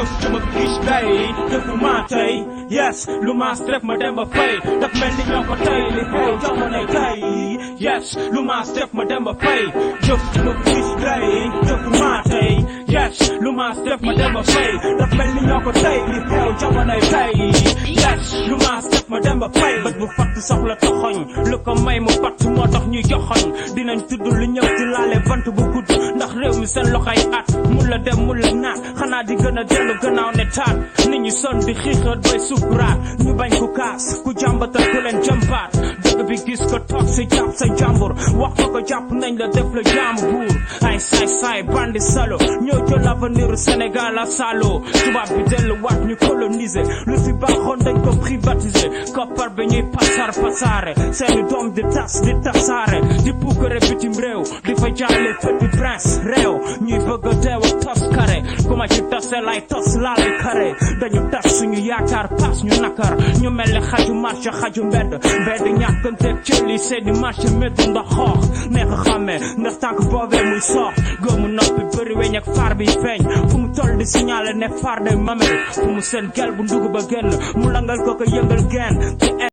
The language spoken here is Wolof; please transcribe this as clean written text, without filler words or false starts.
jëf ju ma gis day jëfu maa tey yes lu ma def ma dem ba fay daf mel ni ñoo ko tey li xew jamonoy tey yes lu ma def ma dem ba fay jëf ju ma gis day jëfu maa tey yes lu ma def ma dem ba fay daf mel ni ñoo ko tey li xew jamonoy tey yes lu ma def ma dem ba fay bët bu fatt soxla toxoñ lu ko may mu fatt moo tax ñuy joxoñ dinañ tudd lu ñëw di laale bant bu gudd ndax réew mi seen loxoy at mun la dem mun la naat xanaa di gën a dellu gannaaw ne taat nit ñi son di xiixat bay sukuraat ñu bañ ku kaas ku jàmbatal ku leen jëmpaat dëgg bi gis ko toog si jàpp sa jàmbur wax ko jàpp nañ la def la jaamu buur ay saay bandi salo ñoo jël avenir Sénégal a salo tubaab bi dellu waat ñu coloniser lu fi baaxoon dañ ko privatiser koppar bi ñuy pasaare seeni doom di tas di tasaare di puukare bitim réew di fa jaale petit prince réew ñuy bëgg a teew ak tos kare ku ma ci tose lay tos laale kare dañu tas suñu yaakaar pas ñu nakar ñu mel ni xaju marché xaju mbedd ñàkkanteeg cëli seeni marché médd ndax xoox neex a xàmmee ndax tànk boobee muy soox góomu noppi bëri weñ ak far bi feeñ fu mu toll di signalé ne far day mamel fu mu seen gel bu ndugg ba génn mu langal ko ko yëngal genn